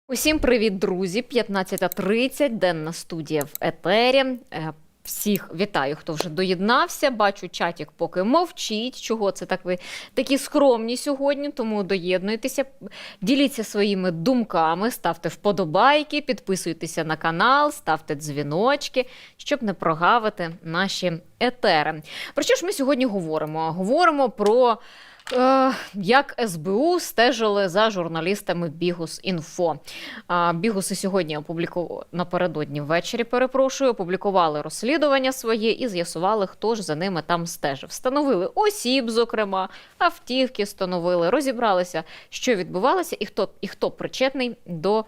Усім привіт, друзі! 15:30, денна студія в етері. Всіх вітаю, хто вже доєднався. Бачу, чатик поки мовчить. Чого це так ви такі скромні сьогодні, тому доєднуйтеся. Діліться своїми думками, ставте вподобайки, підписуйтеся на канал, ставте дзвіночки, щоб не прогавити наші етери. Про що ж ми сьогодні говоримо? Говоримо про як СБУ стежили за журналістами Бігус.Інфо. Бігуси сьогодні напередодні ввечері, опублікували розслідування своє і з'ясували, хто ж за ними там стежив. Встановили осіб, зокрема, автівки встановили, розібралися, що відбувалося і хто причетний до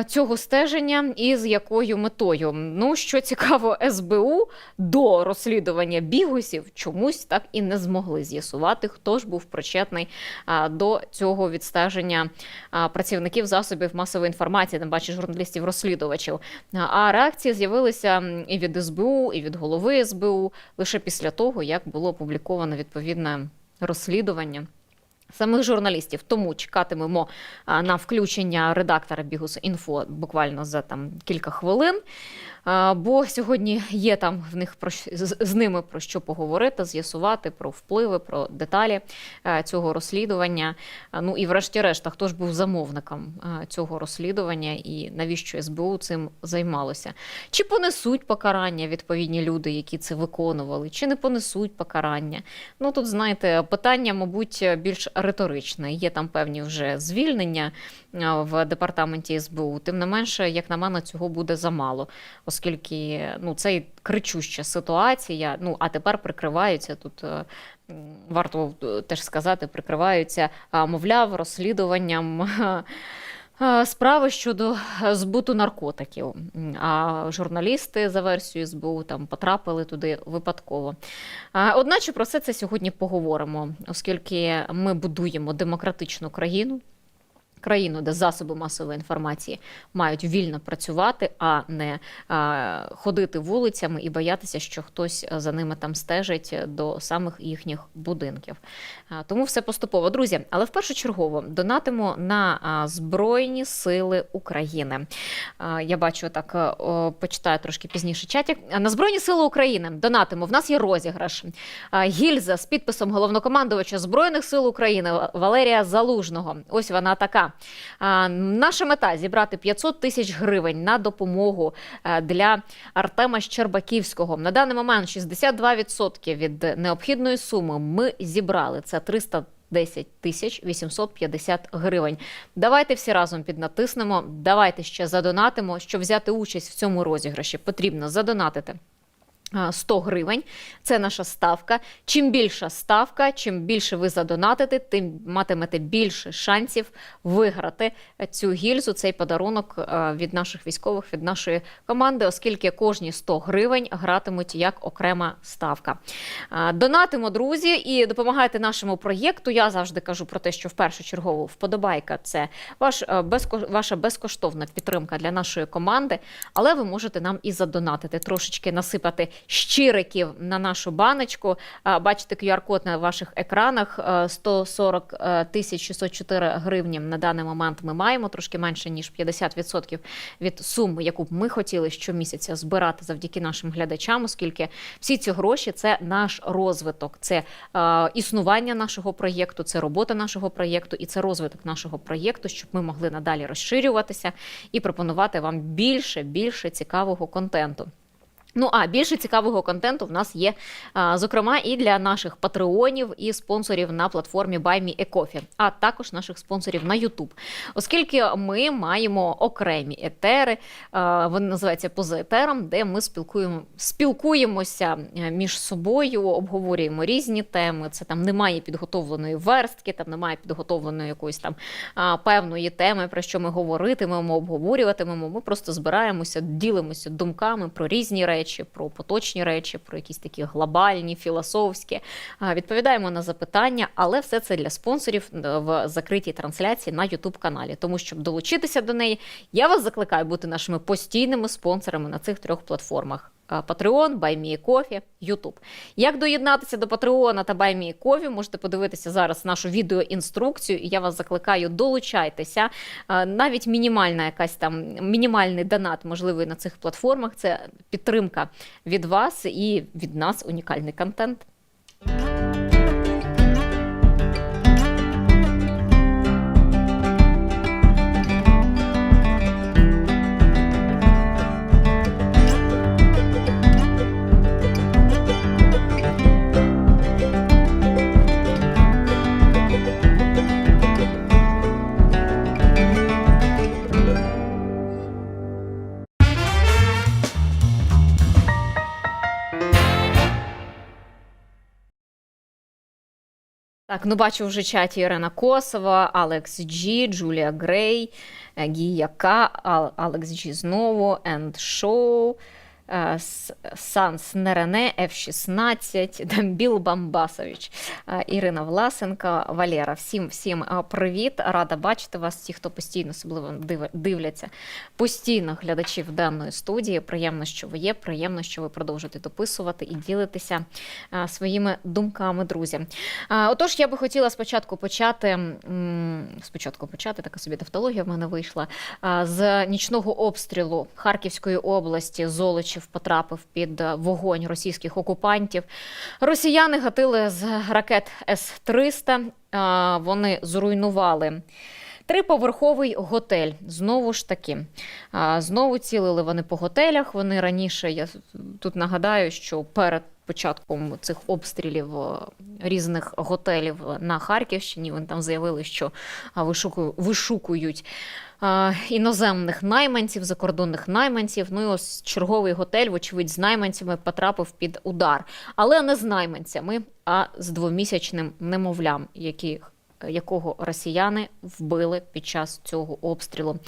цього стеження і з якою метою. Ну, що цікаво, СБУ до розслідування бігусів чомусь так і не змогли з'ясувати, хто ж був причетний до цього відстеження працівників засобів масової інформації, тим паче журналістів-розслідувачів. А реакції з'явилися і від СБУ, і від голови СБУ лише після того, як було опубліковано відповідне розслідування самих журналістів. Тому чекатимемо на включення редактора Бігус.Інфо буквально за кілька хвилин. Бо сьогодні є там в них з ними про що поговорити, з'ясувати про впливи, про деталі цього розслідування. Ну і врешті-решт, хто ж був замовником цього розслідування і навіщо СБУ цим займалося? Чи понесуть покарання відповідні люди, які це виконували, чи не понесуть покарання? Ну тут, знаєте, питання, мабуть, більш риторичне. Є там певні вже звільнення в департаменті СБУ. Тим не менше, як на мене, цього буде замало. Оскільки це кричуща ситуація, а тепер прикриваються, тут варто теж сказати, прикриваються, мовляв, розслідуванням справи щодо збуту наркотиків. А журналісти, за версією СБУ, там потрапили туди випадково. Одначе про все це сьогодні поговоримо, оскільки ми будуємо демократичну країну, де засоби масової інформації мають вільно працювати, а не ходити вулицями і боятися, що хтось за ними там стежить до самих їхніх будинків. Тому все поступово. Друзі, але впершочергово донатимо на Збройні Сили України. Я бачу, так почитаю трошки пізніше чатик. На Збройні Сили України донатимо. В нас є розіграш. Гільза з підписом головнокомандувача Збройних Сил України Валерія Залужного. Ось вона така. Наша мета – зібрати 500 тисяч гривень на допомогу для Артема Щербаківського. На даний момент 62% від необхідної суми ми зібрали. Це 310 тисяч 850 гривень. Давайте всі разом піднатиснемо, давайте ще задонатимо. Щоб взяти участь в цьому розіграші, потрібно задонатити 100 гривень. Це наша ставка. Чим більша ставка, чим більше ви задонатите, тим матимете більше шансів виграти цю гільзу, цей подарунок від наших військових, від нашої команди, оскільки кожні 100 гривень гратимуть як окрема ставка. Донатимо, друзі, і допомагайте нашому проєкту. Я завжди кажу про те, що в першу чергу вподобайка – це ваша безкоштовна підтримка для нашої команди, але ви можете нам і задонатити, трошечки насипати щириків на нашу баночку. Бачите QR-код на ваших екранах. 140 604 гривні на даний момент ми маємо, трошки менше, ніж 50% від суми, яку б ми хотіли щомісяця збирати завдяки нашим глядачам, оскільки всі ці гроші – це наш розвиток, це існування нашого проєкту, це робота нашого проєкту і це розвиток нашого проєкту, щоб ми могли надалі розширюватися і пропонувати вам більше цікавого контенту. Ну, а більше цікавого контенту в нас є, зокрема, і для наших патреонів і спонсорів на платформі Buy Me a Coffee, а також наших спонсорів на YouTube. Оскільки ми маємо окремі етери, вони називаються «Поза етером», де ми спілкуємося між собою, обговорюємо різні теми. Це там немає підготовленої верстки, там немає підготовленої якоїсь там певної теми, про що ми говоритимемо, обговорюватимемо. Ми просто збираємося, ділимося думками про різні речі, про поточні речі, про якісь такі глобальні, філософські. Відповідаємо на запитання, але все це для спонсорів в закритій трансляції на YouTube-каналі. Тому, щоб долучитися до неї, я вас закликаю бути нашими постійними спонсорами на цих 3 платформах. Patreon, Buy Me a Coffee, YouTube. Як доєднатися до Patreon та Buy Me a Coffee, можете подивитися зараз нашу відеоінструкцію, і я вас закликаю, долучайтеся. Навіть мінімальний донат можливий на цих платформах. Це підтримка від вас і від нас, унікальний контент. Так, ну бачу вже в чаті Ірина Косова, Алекс Джі, Джулія Грей, Гія К, Алекс Джі знову, Енд Шоу, Санс Нерене, F16, Дамбіл Бамбасович, Ірина Власенко, Валера. Всім привіт, рада бачити вас, ті, хто постійно особливо дивляться, постійно глядачів даної студії. Приємно, що ви є, приємно, що ви продовжуєте дописувати і ділитися своїми думками, друзі. Отож, я би хотіла спочатку почати, така собі тавтологія в мене вийшла, з нічного обстрілу Харківської області. Золочів потрапив під вогонь російських окупантів. Росіяни гатили з ракет С-300. Вони зруйнували 3-поверховий готель. Знову ж таки, знову цілили вони по готелях. Вони раніше, я тут нагадаю, що перед початком цих обстрілів різних готелів на Харківщині вони там заявили, що вишукують іноземних найманців, закордонних найманців. Ну і ось черговий готель, вочевидь, з найманцями потрапив під удар. Але не з найманцями, а з 2-місячним немовлям, якого росіяни вбили під час цього обстрілу.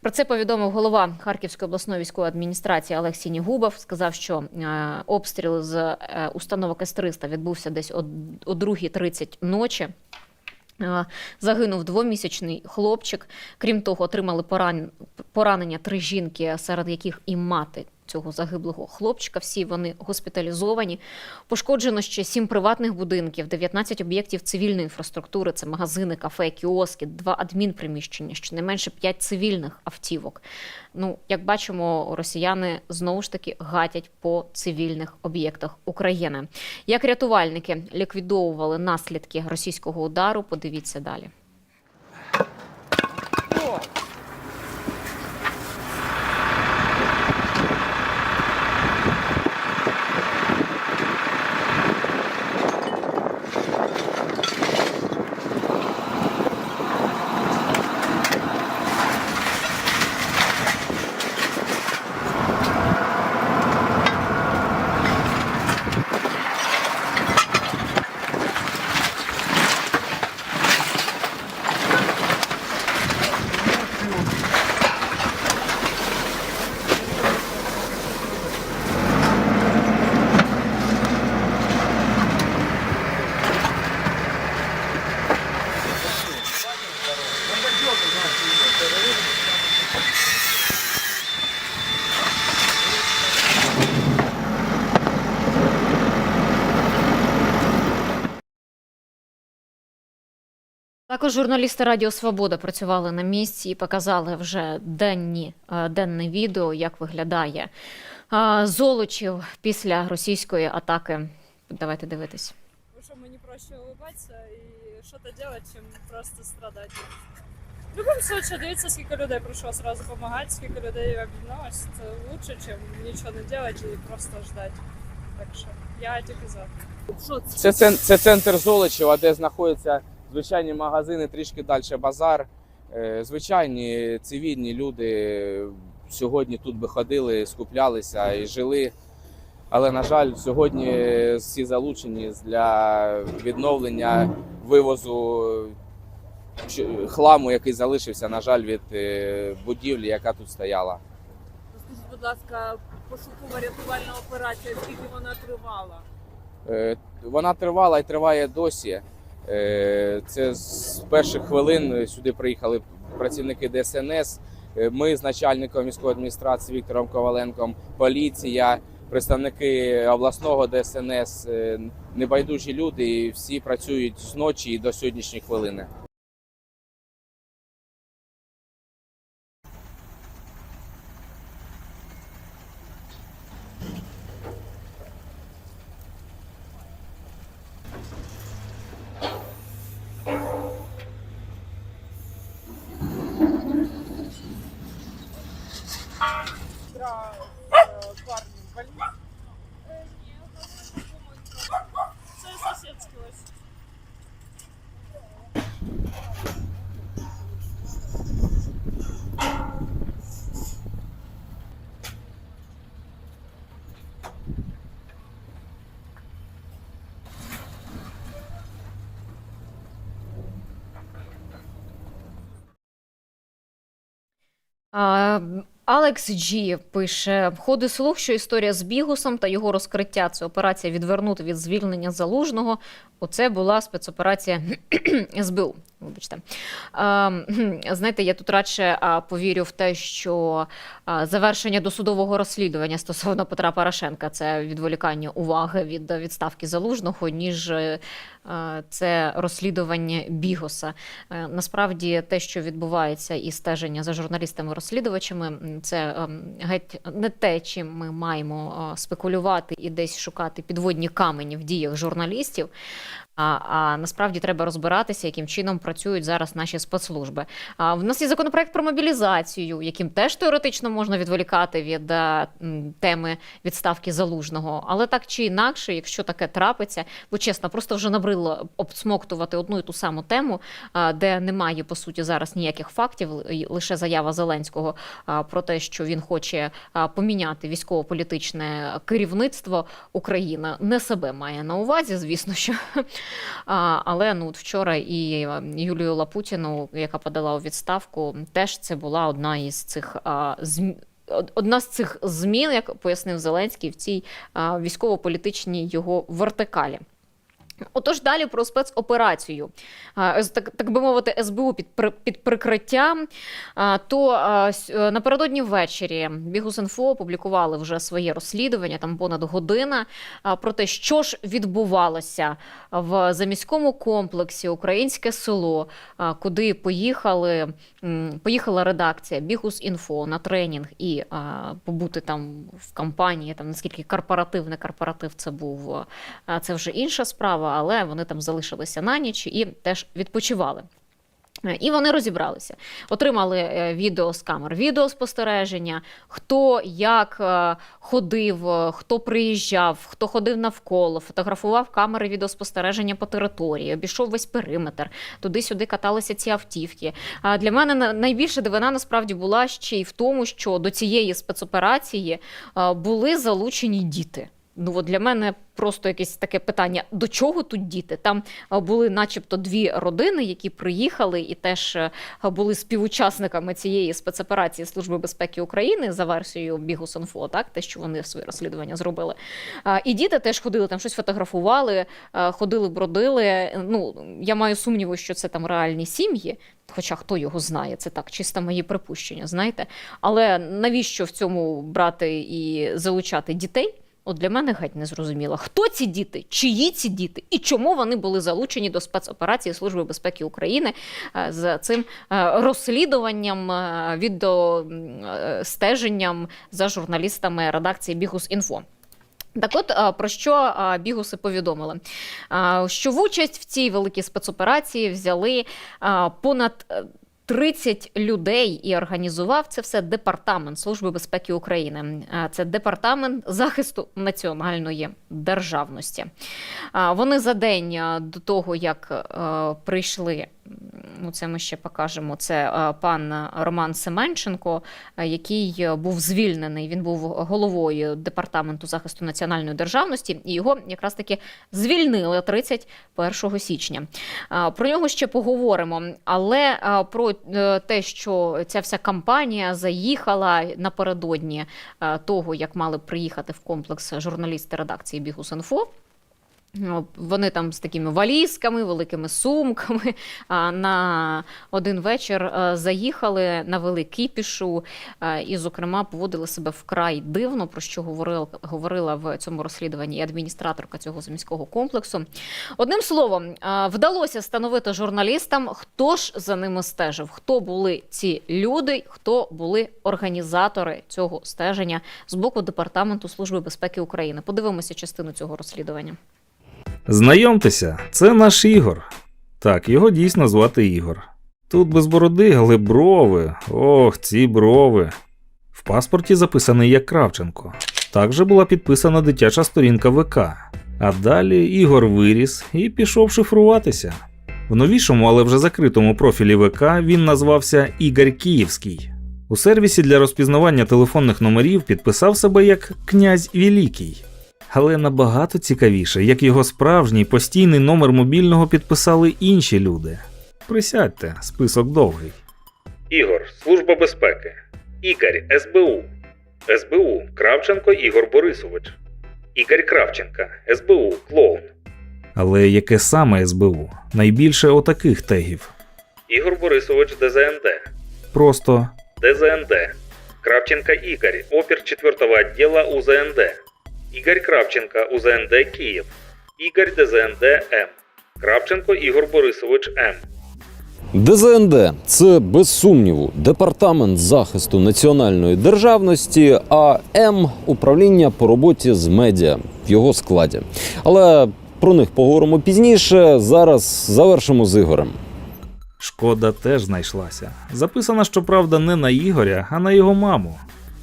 Про це повідомив голова Харківської обласної військової адміністрації Олексій Нігубов. Сказав, що обстріл з установок С-300 відбувся десь о 2:30 ночі. Загинув 2-місячний хлопчик. Крім того, отримали поранення 3 жінки, серед яких і мати цього загиблого хлопчика. Всі вони госпіталізовані. Пошкоджено ще 7 приватних будинків, 19 об'єктів цивільної інфраструктури, це магазини, кафе, кіоски, 2 адмінприміщення, щонайменше 5 цивільних автівок. Ну, як бачимо, росіяни знову ж таки гатять по цивільних об'єктах України. Як рятувальники ліквідовували наслідки російського удару, подивіться далі. Також журналісти Радіо Свобода працювали на місці і показали вже денне відео, як виглядає Золочів після російської атаки. Давайте дивитись. Что мені проще улыбатися і що-то делать, чим просто страдати. В будь-якому случае, дивіться, скільки людей прийшло сразу допомагати, скільки людей об'єдналось. Це лучше, чим нічого не делать і просто ждать. Так що я тільки за. Це центр Золочева, де знаходяться звичайні магазини, трішки далі базар. Звичайні цивільні люди сьогодні тут би ходили, скуплялися і жили. Але, на жаль, сьогодні всі залучені для відновлення вивозу хламу, який залишився, на жаль, від будівлі, яка тут стояла. Скажіть, будь ласка, пошуково-рятувальна операція, скільки вона тривала? Вона тривала і триває досі. Це з перших хвилин сюди приїхали працівники ДСНС. Ми з начальником міської адміністрації Віктором Коваленком, поліція, представники обласного ДСНС, небайдужі люди, і всі працюють з ночі і до сьогоднішньої хвилини. Парни в больнице? Нет, це сусідський ось. Алекс Джі пише: ходить слух, що історія з Бігусом та його розкриття – це операція відвернути від звільнення Залужного. Оце була спецоперація СБУ. Вибачте. Знаєте, я тут радше повірю в те, що завершення досудового розслідування стосовно Петра Порошенка – це відволікання уваги від відставки Залужного, ніж це розслідування Бігуса. Насправді, те, що відбувається і стеження за журналістами-розслідувачами, це геть не те, чим ми маємо спекулювати і десь шукати підводні камені в діях журналістів. А насправді треба розбиратися, яким чином працюють зараз наші спецслужби. В нас є законопроект про мобілізацію, яким теж теоретично можна відволікати від теми відставки Залужного. Але так чи інакше, якщо таке трапиться, бо чесно, просто вже набридло обсмоктувати одну і ту саму тему, де немає, по суті, зараз ніяких фактів, лише заява Зеленського про те, що він хоче поміняти військово-політичне керівництво України. Не себе має на увазі, звісно, що... Але вчора і Юлію Лапутіну, яка подала у відставку, теж це була одна з цих змін, як пояснив Зеленський, в цій військово-політичній його вертикалі. Отож, далі про спецоперацію. Так би мовити, СБУ під прикриттям. То напередодні ввечері Бігус.Інфо опублікували вже своє розслідування, там понад година, про те, що ж відбувалося в заміському комплексі «Українське село», куди поїхала редакція Бігус.Інфо на тренінг і побути там в кампанії, там наскільки не корпоратив це був, це вже інша справа. Але вони там залишилися на ніч і теж відпочивали. І вони розібралися. Отримали відео з камер відеоспостереження, хто як ходив, хто приїжджав, хто ходив навколо, фотографував камери відеоспостереження по території, обійшов весь периметр, туди-сюди каталися ці автівки. Для мене найбільша дивина насправді була ще й в тому, що до цієї спецоперації були залучені діти. Для мене просто якесь таке питання, до чого тут діти? Там були начебто дві родини, які приїхали і теж були співучасниками цієї спецоперації Служби безпеки України за версією Бігус.Інфо, так, те, що вони своє розслідування зробили. І діти теж ходили, там щось фотографували, ходили, бродили. Я маю сумніви, що це там реальні сім'ї, хоча хто його знає, це так, чисто мої припущення, знаєте. Але навіщо в цьому брати і залучати дітей? От для мене геть не зрозуміло, хто ці діти, чиї ці діти і чому вони були залучені до спецоперації Служби безпеки України з цим розслідуванням, стеженням за журналістами редакції Бігус.Інфо. Так от, про що бігуси повідомили? Що в участь в цій великій спецоперації взяли понад 30 людей і організував це все Департамент Служби безпеки України. Це Департамент захисту національної державності. Вони за день до того, як прийшли, це ми ще покажемо, це пан Роман Семенченко, який був звільнений, він був головою Департаменту захисту національної державності, і його якраз таки звільнили 31 січня. Про нього ще поговоримо, але про те, що ця вся кампанія заїхала напередодні того, як мали приїхати в комплекс журналісти редакції Бігус.Інфо, вони там з такими валізками, великими сумками на один вечір заїхали, навели кіпішу і, зокрема, поводили себе вкрай дивно, про що говорила в цьому розслідуванні і адміністраторка цього заміського комплексу. Одним словом, вдалося встановити журналістам, хто ж за ними стежив, хто були ці люди, хто були організатори цього стеження з боку Департаменту Служби безпеки України. Подивимося частину цього розслідування. Знайомтеся, це наш Ігор. Так, його дійсно звати Ігор. Тут без бороди, але брови. Ох, ці брови. В паспорті записаний як Кравченко. Також була підписана дитяча сторінка ВК. А далі Ігор виріс і пішов шифруватися. В новішому, але вже закритому профілі ВК він назвався Ігор Київський. У сервісі для розпізнавання телефонних номерів підписав себе як «Князь Великий». Але набагато цікавіше, як його справжній постійний номер мобільного підписали інші люди. Присядьте, список довгий. Ігор, Служба безпеки. Ігор, СБУ. СБУ, Кравченко Ігор Борисович. Ігор Кравченко, СБУ, клоун. Але яке саме СБУ? Найбільше отаких тегів. Ігор Борисович ДЗНД. Просто ДЗНД. Кравченко Ігор, опер 4-го відділу УЗНД. Ігор Кравченко, УЗНД Київ. Ігор ДЗНД М. Кравченко Ігор Борисович М. ДЗНД – це, без сумніву, Департамент захисту національної державності, а М – управління по роботі з медіа в його складі. Але про них поговоримо пізніше, зараз завершимо з Ігорем. Шкода теж знайшлася. Записана, щоправда, не на Ігоря, а на його маму.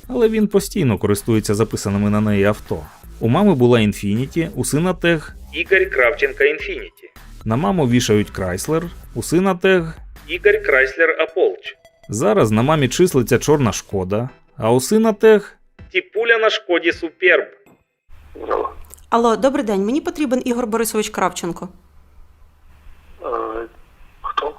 Але він постійно користується записаними на неї авто. У мами була Infiniti, у сина тег Ігор Кравченко Infiniti. На маму вішають Chrysler, у сина тег Ігор Chrysler Аполч. Зараз на мамі числиться чорна Шкода, а у сина тег Тіпуля на Шкоді Суперб. Алло, добрий день. Мені потрібен Ігор Борисович Кравченко. Хто?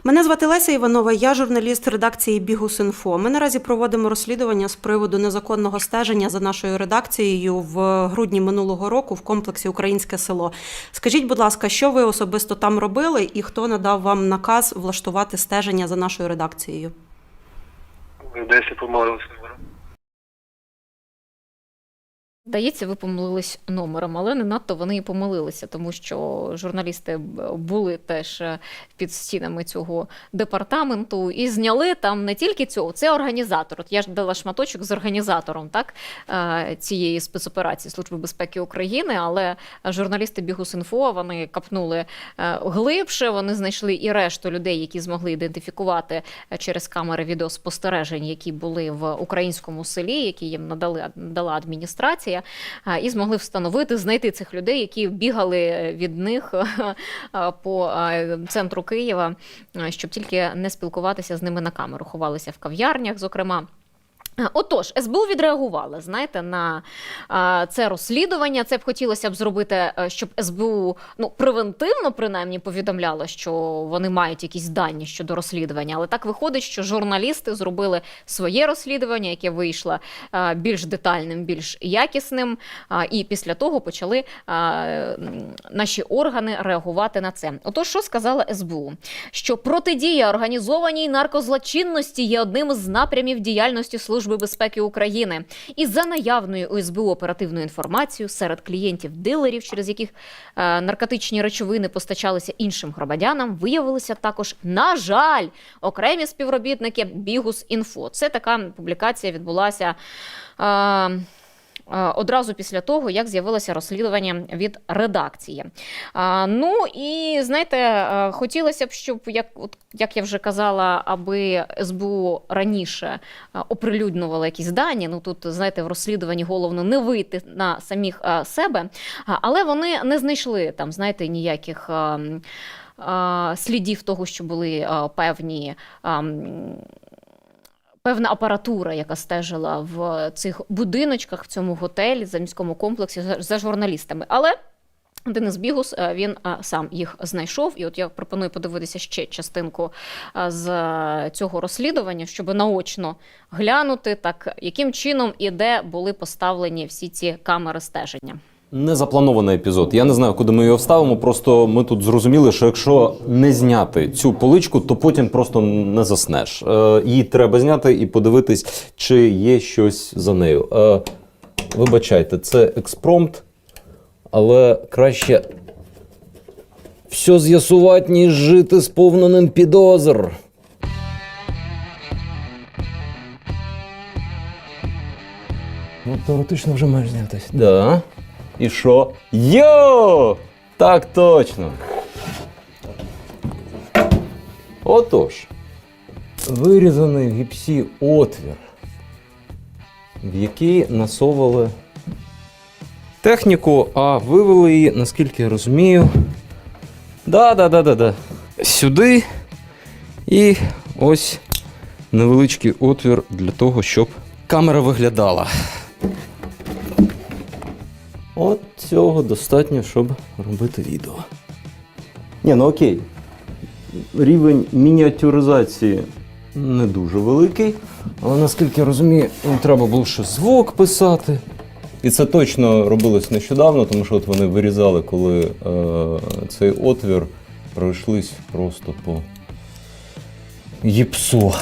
Мене звати Леся Іванова, я журналіст редакції Бігус.Інфо. Ми наразі проводимо розслідування з приводу незаконного стеження за нашою редакцією в грудні минулого року в комплексі «Українське село». Скажіть, будь ласка, що ви особисто там робили і хто надав вам наказ влаштувати стеження за нашою редакцією? Ви десь помилилися номером. Здається, ви помилились номером, але не надто вони і помилилися, тому що журналісти були теж під стінами цього департаменту і зняли там не тільки цього, це організатор. От я ж дала шматочок з організатором, так, цієї спецоперації Служби безпеки України, але журналісти Бігус.Інфо, вони капнули глибше, вони знайшли і решту людей, які змогли ідентифікувати через камери відеоспостережень, які були в українському селі, які їм надала адміністрація, і змогли встановити, знайти цих людей, які бігали від них по центру Києва, щоб тільки не спілкуватися з ними на камеру. Ховалися в кав'ярнях, зокрема. Отож, СБУ відреагувала, знаєте, на це розслідування. Це б хотілося б зробити, щоб СБУ, превентивно, принаймні, повідомляло, що вони мають якісь дані щодо розслідування. Але так виходить, що журналісти зробили своє розслідування, яке вийшло більш детальним, більш якісним. І після того почали наші органи реагувати на це. Отож, що сказала СБУ? Що протидія організованій наркозлочинності є одним з напрямів діяльності Служби Служби безпеки України. І за наявною у СБУ оперативною інформацією, серед клієнтів дилерів, через яких наркотичні речовини постачалися іншим громадянам, виявилися також, на жаль, окремі співробітники Бігус.Інфо. Це така публікація відбулася одразу після того, як з'явилося розслідування від редакції. Ну і, знаєте, хотілося б, щоб, як я вже казала, аби СБУ раніше оприлюднювало якісь дані. Ну тут, знаєте, в розслідуванні головно не вийти на самих себе, але вони не знайшли там, знаєте, ніяких слідів того, що були певна апаратура, яка стежила в цих будиночках, в цьому готелі, за міському комплексі, за журналістами. Але Денис Бігус, він сам їх знайшов. І от я пропоную подивитися ще частинку з цього розслідування, щоб наочно глянути, так, яким чином і де були поставлені всі ці камери стеження. Незапланований епізод. Я не знаю, куди ми його вставимо, просто ми тут зрозуміли, що якщо не зняти цю поличку, то потім просто не заснеш. Її треба зняти і подивитись, чи є щось за нею. Вибачайте, це експромт, але краще все з'ясувати, ніж жити сповненим підозр. Ну, теоретично вже маєш знятись. Да. І що? Йо! Так точно. Отож, вирізаний в гіпсі отвір, в який насовували техніку, а вивели її, наскільки я розумію, сюди. І ось невеличкий отвір для того, щоб камера виглядала. От цього достатньо, щоб робити відео. Ні, ну окей. Рівень мініатюризації не дуже великий, але наскільки я розумію, треба було ще звук писати. І це точно робилось нещодавно, тому що от вони вирізали, коли цей отвір пройшлись просто по гіпсу.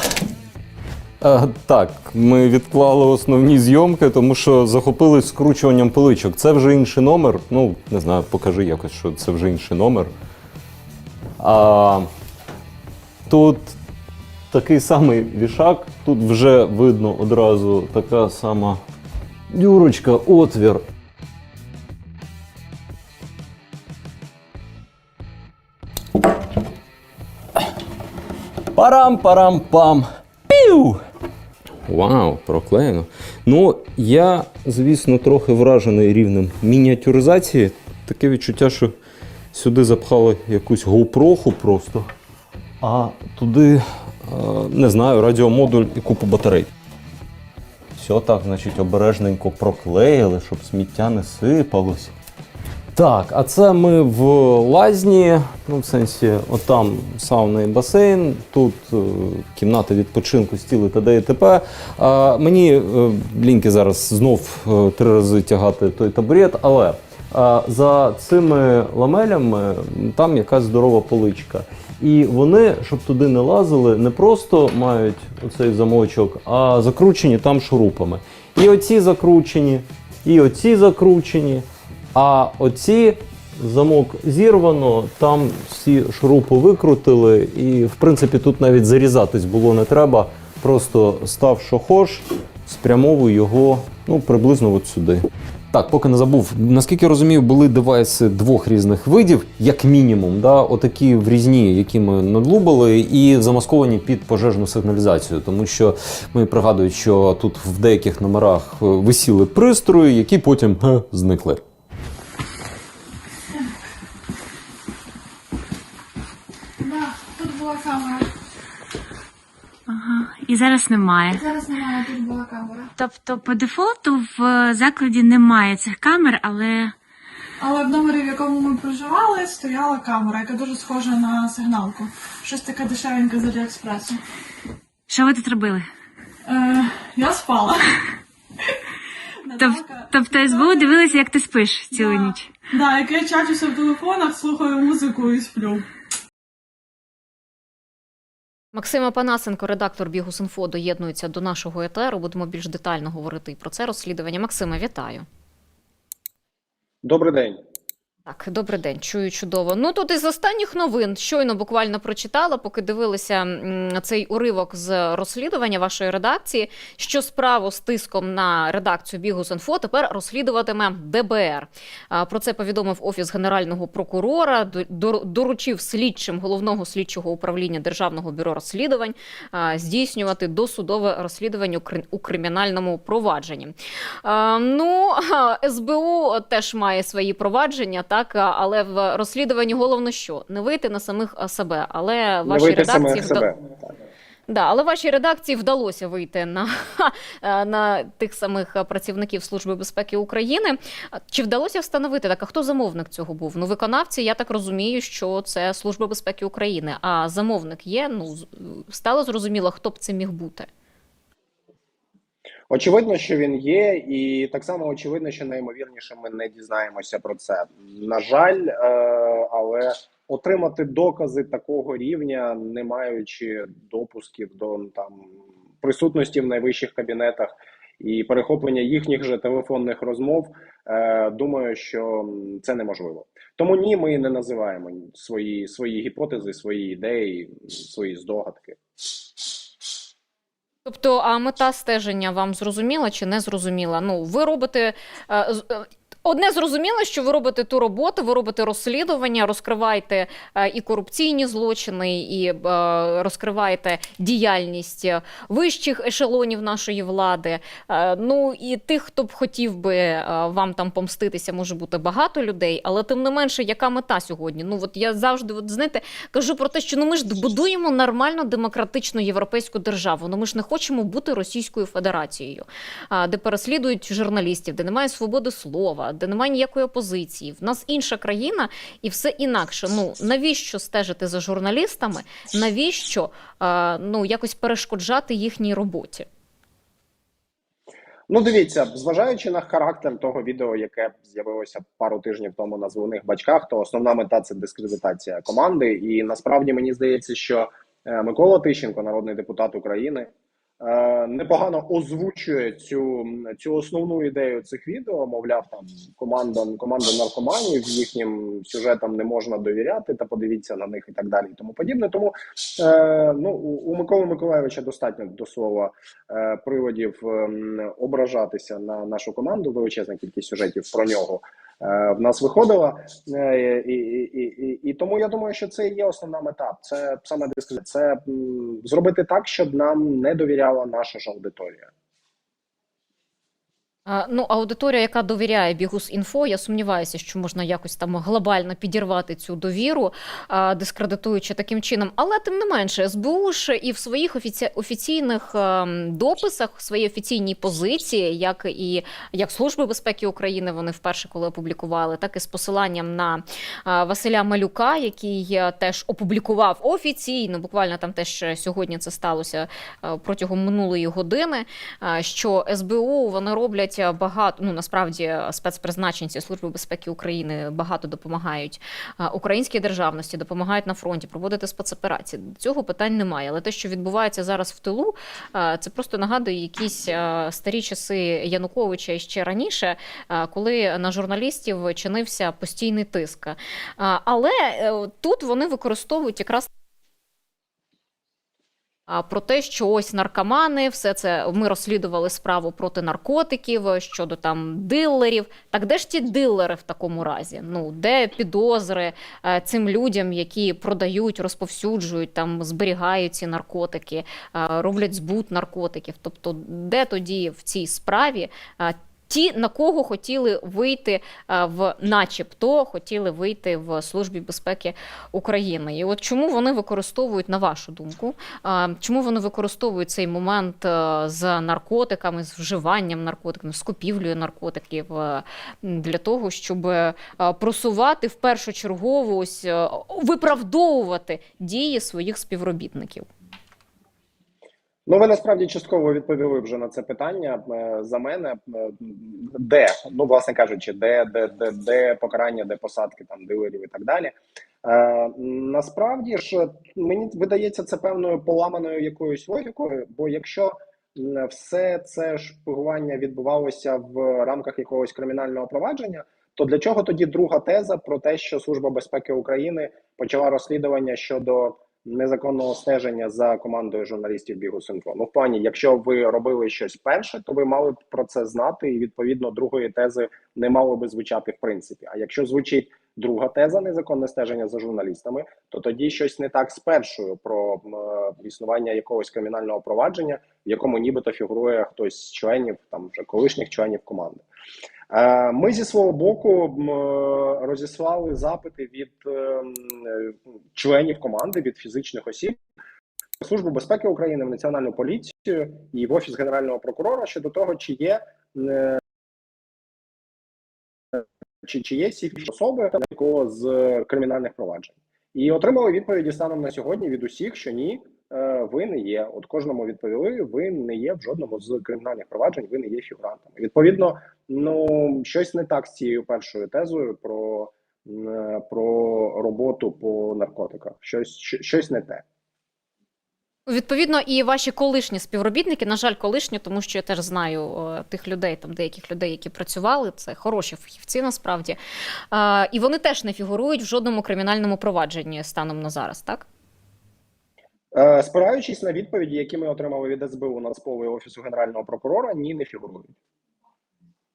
Так, ми відклали основні зйомки, тому що захопились скручуванням поличок. Це вже інший номер. Ну, не знаю, покажи якось, що це вже інший номер. Тут такий самий вішак, тут вже видно одразу така сама дюрочка, отвір. Парам-парам-пам. Піу! Вау, проклеєно. Ну, я, звісно, трохи вражений рівнем мініатюризації. Таке відчуття, що сюди запхали якусь GoPro просто, а туди, не знаю, радіомодуль і купу батарей. Все так, значить, обережненько проклеїли, щоб сміття не сипалось. Так, а це ми в лазні, ну, в сенсі, отам сауна і басейн, тут кімната відпочинку, стіли т.д. і т.п. Мені ліньки зараз знов 3 рази тягати той табурет, але за цими ламелями там якась здорова поличка. І вони, щоб туди не лазили, не просто мають оцей замочок, а закручені там шурупами. І оці закручені, і оці закручені. А оці замок зірвано, там всі шурупи викрутили, і в принципі тут навіть зарізатись було не треба. Просто став шохош, спрямовую його, ну, приблизно от сюди. Так, поки не забув, наскільки я розумію, були девайси 2 різних видів, як мінімум, да, отакі врізні, які ми надлубали, і замасковані під пожежну сигналізацію, тому що ми пригадують, що тут в деяких номерах висіли пристрої, які потім зникли. Тут була камера. Ага, і зараз немає. Зараз немає, тут була камера. Тобто по дефолту в закладі немає цих камер, але Але в номері, в якому ми проживали, стояла камера, яка дуже схожа на сигналку. Щось таке дешевеньке з Аліекспресу. що ви тут робили? Я спала. Тобто СБУ дивилися, як ти спиш цілу ніч? Так, як я чачуся в телефонах, слухаю музику і сплю. Максим Апанасенко, редактор Бігус.Інфо, доєднується до нашого етеру. Будемо більш детально говорити про це розслідування. Максиме, вітаю. Добрий день. Так, добрий день, чую чудово. Ну тут із останніх новин, щойно буквально прочитала, поки дивилися цей уривок з розслідування вашої редакції, що справу з тиском на редакцію Бігус.Інфо тепер розслідуватиме ДБР. Про це повідомив Офіс Генерального прокурора, доручив слідчим Головного слідчого управління Державного бюро розслідувань здійснювати досудове розслідування у кримінальному провадженні. Ну, СБУ теж має свої провадження, так, але в розслідуванні головне що? Не вийти на самих себе, але вашій редакції але вашій редакції вдалося вийти на тих самих працівників Служби безпеки України. Чи вдалося встановити, так, а хто замовник цього був? Ну, виконавці, я так розумію, що це Служба безпеки України, а замовник є, ну, стало зрозуміло, хто б це міг бути? Очевидно, що він є, і так само очевидно, що найімовірніше ми не дізнаємося про це. На жаль, але отримати докази такого рівня, не маючи допусків до присутності в найвищих кабінетах і перехоплення їхніх же телефонних розмов, думаю, що це неможливо. Тому ні, ми не називаємо свої гіпотези, свої ідеї, свої здогадки. Тобто, а мета стеження вам зрозуміла чи не зрозуміла? Ну, ви робите... Одне зрозуміло, що ви робите ту роботу, ви робите розслідування, розкриваєте і корупційні злочини, і розкриваєте діяльність вищих ешелонів нашої влади. Ну і тих, хто б хотів би вам там помститися, може бути багато людей, але тим не менше, яка мета сьогодні? Ну от я завжди, знаєте, кажу про те, що ну, ми ж будуємо нормальну демократичну європейську державу, ну ми ж не хочемо бути Російською Федерацією, де переслідують журналістів, де немає свободи слова, де немає ніякої опозиції. В нас інша країна і все інакше. Ну, навіщо стежити за журналістами? Навіщо якось перешкоджати їхній роботі? Ну, дивіться, зважаючи на характер того відео, яке з'явилося пару тижнів тому на «Зелених бачках», то основна мета – це дискредитація команди. І насправді мені здається, що Микола Тищенко, народний депутат України, непогано озвучує цю основну ідею цих відео, мовляв, там команда наркоманів, їхнім сюжетам не можна довіряти, та подивіться на них і так далі і тому подібне. Тому у Миколи Миколайовича достатньо, до слова, приводів ображатися на нашу команду, величезна кількість сюжетів про нього в нас виходила, і тому я думаю, що це і є основна мета. Це саме це зробити так, щоб нам не довіряла наша ж аудиторія. Ну, аудиторія, яка довіряє Бігус.Інфо, я сумніваюся, що можна якось там глобально підірвати цю довіру, дискредитуючи таким чином. Але, тим не менше, СБУ ж і в своїх офіційних дописах, в своїй офіційній позиції, як Служби безпеки України вони вперше коли опублікували, так і з посиланням на Василя Малюка, який теж опублікував офіційно, буквально там теж сьогодні це сталося протягом минулої години, що СБУ вони роблять багато, ну насправді спецпризначенці Служби безпеки України багато допомагають українській державності, допомагають на фронті проводити спецоперації. Цього питань немає. Але те, що відбувається зараз в тилу, це просто нагадує якісь старі часи Януковича і ще раніше, коли на журналістів чинився постійний тиск. Але тут вони використовують якраз про те, що ось наркомани, все це, ми розслідували справу проти наркотиків, щодо там дилерів. Так де ж ті дилери в такому разі? Ну, де підозри цим людям, які продають, розповсюджують, там зберігають ці наркотики, роблять збут наркотиків? Тобто, де тоді в цій справі ті, на кого хотіли вийти начебто хотіли вийти в Службі безпеки України? І от чому вони використовують, на вашу думку, чому вони використовують цей момент з наркотиками, з вживанням наркотиків, з купівлею наркотиків для того, щоб просувати в першочергово, ось виправдовувати дії своїх співробітників? Ну, ви насправді частково відповіли вже на це питання за мене. Де, ну, власне кажучи, де покарання, де посадки там дилерів і так далі. Насправді ж, мені видається це певною поламаною якоюсь логікою, бо якщо все це шпигування відбувалося в рамках якогось кримінального провадження, то для чого тоді друга теза про те, що Служба безпеки України почала розслідування щодо незаконного стеження за командою журналістів Бігус.Інфо? Ну, в плані, якщо ви робили щось перше, то ви мали б про це знати, і відповідно другої тези не мало би звучати в принципі. А якщо звучить друга теза незаконне стеження за журналістами, то тоді щось не так з першою про існування якогось кримінального провадження, в якому нібито фігурує хтось з членів, там вже колишніх членів команди. Ми зі свого боку розіслали запити від членів команди, від фізичних осіб, в Службу безпеки України, в Національну поліцію і в Офіс Генерального прокурора щодо того, чи є ці особи з кримінальних проваджень. І отримали відповіді станом на сьогодні від усіх, що ні, ви не є. От кожному відповіли, ви не є в жодному з кримінальних проваджень, ви не є фігурантами. Відповідно, ну, щось не так з цією першою тезою про роботу по наркотиках. Щось не те. Відповідно, і ваші колишні співробітники, на жаль, колишні, тому що я теж знаю тих людей, там деяких людей, які працювали, це хороші фахівці насправді, і вони теж не фігурують в жодному кримінальному провадженні станом на зараз, так? Спираючись на відповіді, які ми отримали від СБУ, Нацполу і Офісу Генерального прокурора, ні, не фігурують.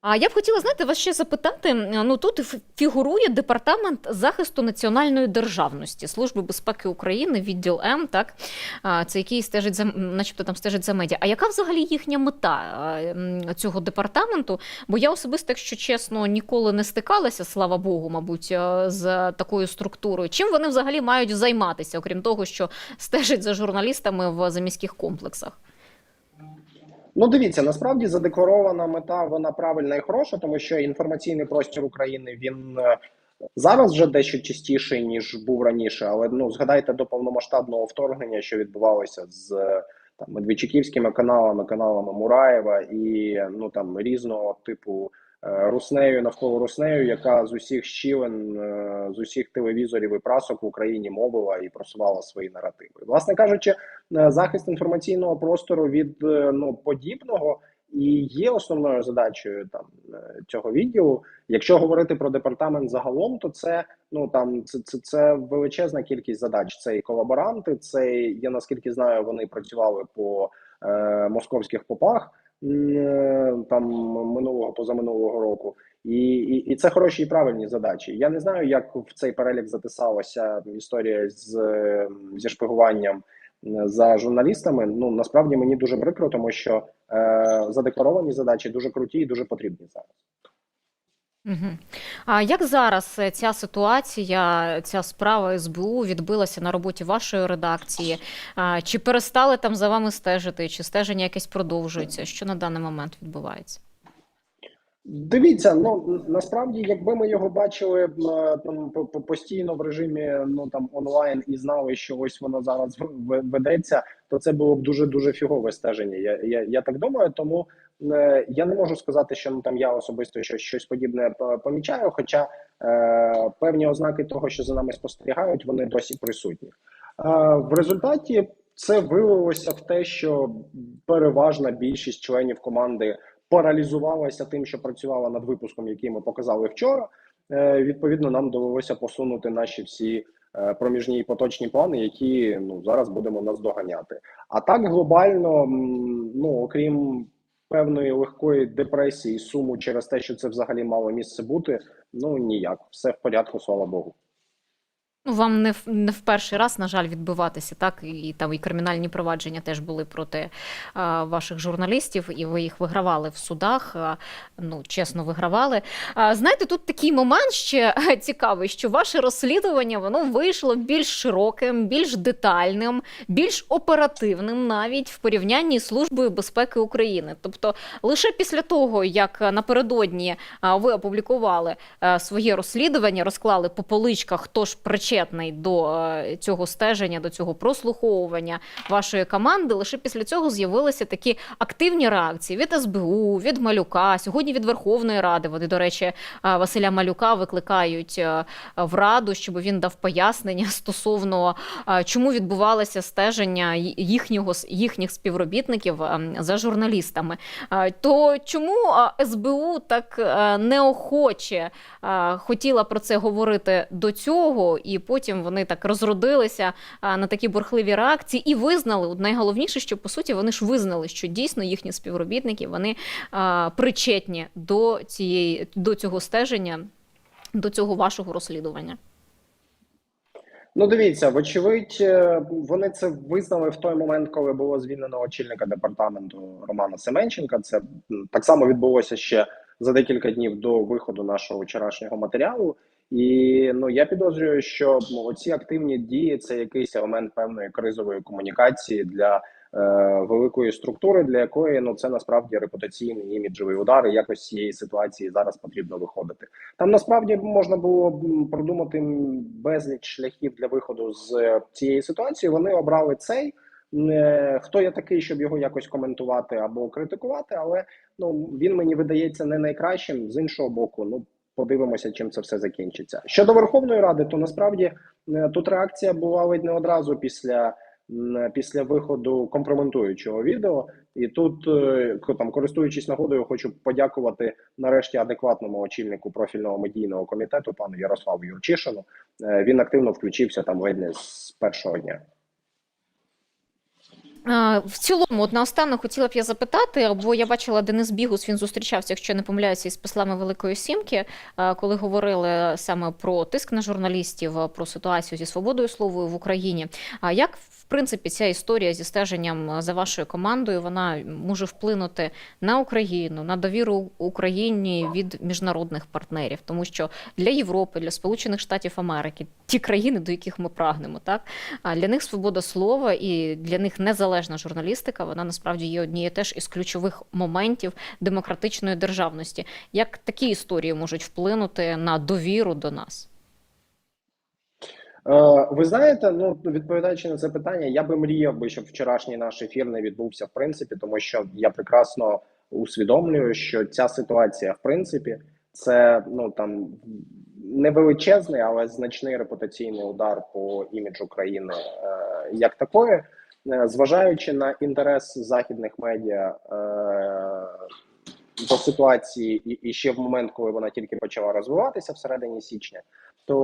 А я б хотіла, знаєте, вас ще запитати, ну тут фігурує Департамент захисту національної державності Служби безпеки України, відділ М, так, це який стежить начебто там стежить за медіа. А яка взагалі їхня мета цього департаменту? Бо я особисто, якщо чесно, ніколи не стикалася, слава Богу, мабуть, з такою структурою. Чим вони взагалі мають займатися, окрім того, що стежать за журналістами в заміських комплексах? Ну, дивіться, насправді задекларована мета, вона правильна і хороша, тому що інформаційний простір України, він зараз вже дещо чистіший, ніж був раніше, але, ну, згадайте до повномасштабного вторгнення, що відбувалося з там медведчуківськими каналами Мураєва і, ну, там, різного типу Руснею, навколо Руснею, яка з усіх щілин, з усіх телевізорів і прасок в Україні мовила і просувала свої наративи. Власне кажучи, захист інформаційного простору від, ну, подібного і є основною задачею там цього відділу. Якщо говорити про департамент загалом, то це, ну, там це величезна кількість задач. Це і колаборанти, це, я наскільки знаю, вони працювали по московських попах там позаминулого року. І це хороші і правильні задачі. Я не знаю, як в цей перелік затисалася історія зі шпигуванням за журналістами. Ну, насправді мені дуже прикро, тому що задекларовані задачі дуже круті і дуже потрібні зараз. Угу. А як зараз ця ситуація, ця справа СБУ відбилася на роботі вашої редакції? Чи перестали там за вами стежити, чи стеження якесь продовжується? Що на даний момент відбувається? Дивіться, ну, насправді, якби ми його бачили там постійно в режимі, ну, там, онлайн і знали, що ось воно зараз ведеться, то це було б дуже фігове стеження. Я так думаю, тому я не можу сказати, що, ну, там я особисто щось подібне помічаю, хоча певні ознаки того, що за нами спостерігають, вони досі присутні. В результаті це вилилося в те, що переважна більшість членів команди паралізувалася тим, що працювала над випуском, який ми показали вчора. Відповідно, нам довелося посунути наші всі проміжні і поточні плани, які, ну, зараз будемо наздоганяти. А так глобально, ну, окрім певної легкої депресії, суму через те, що це взагалі мало місце бути, ну, ніяк. Все в порядку, слава Богу. Ну, вам не в перший раз, на жаль, відбиватися, так? І там і кримінальні провадження теж були проти ваших журналістів, і ви їх вигравали в судах, ну, чесно вигравали. Знаєте, тут такий момент ще цікавий, що ваше розслідування, воно вийшло більш широким, більш детальним, більш оперативним навіть в порівнянні з Службою безпеки України. Тобто лише після того, як напередодні ви опублікували своє розслідування, розклали по поличках, хто ж причетний причетний до цього стеження, до цього прослуховування вашої команди. Лише після цього з'явилися такі активні реакції від СБУ, від Малюка, сьогодні від Верховної Ради. Вони, до речі, Василя Малюка викликають в Раду, щоб він дав пояснення стосовно чому відбувалося стеження їхніх співробітників за журналістами. То чому СБУ так неохоче хотіла про це говорити до цього, і потім вони так розродилися на такі бурхливі реакції і визнали, найголовніше, що по суті вони ж визнали, що дійсно їхні співробітники, вони причетні до цього стеження, до цього вашого розслідування? Ну, дивіться, вочевидь, вони це визнали в той момент, коли було звільнено очільника департаменту Романа Семенченка. Це так само відбулося ще за декілька днів до виходу нашого вчорашнього матеріалу. І ну, я підозрюю, що оці активні дії – це якийсь елемент певної кризової комунікації для великої структури, для якої ну це насправді репутаційний іміджовий удар, і якось з цієї ситуації зараз потрібно виходити. Там насправді можна було продумати безліч шляхів для виходу з цієї ситуації. Вони обрали цей. Хто я такий, щоб його якось коментувати або критикувати, але ну він мені видається не найкращим. З іншого боку, ну подивимося, чим це все закінчиться. Щодо Верховної Ради, то насправді тут реакція була ледь не одразу після виходу компрометуючого відео. І тут, там, користуючись нагодою, хочу подякувати нарешті адекватному очільнику профільного медійного комітету, пану Ярославу Юрчишину. Він активно включився там ледь не з першого дня. В цілому, от наостанок хотіла б я запитати, бо я бачила Денис Бігус, він зустрічався, якщо я не помиляюся, із послами Великої Сімки, коли говорили саме про тиск на журналістів, про ситуацію зі свободою слова в Україні. Як, в принципі, ця історія зі стеженням за вашою командою, вона може вплинути на Україну, на довіру Україні від міжнародних партнерів? Тому що для Європи, для Сполучених Штатів Америки, ті країни, до яких ми прагнемо, так, для них свобода слова і для них незалежна журналістика, вона насправді є однією теж із ключових моментів демократичної державності. Як такі історії можуть вплинути на довіру до нас? Ви знаєте, ну відповідаючи на це питання, я би мріяв би, щоб вчорашній наш ефір не відбувся в принципі, тому що я прекрасно усвідомлюю, що ця ситуація в принципі це ну там не величезний, але значний репутаційний удар по іміджу країни як такої. Зважаючи на інтерес західних медіа до ситуації і ще в момент, коли вона тільки почала розвиватися всередині січня, то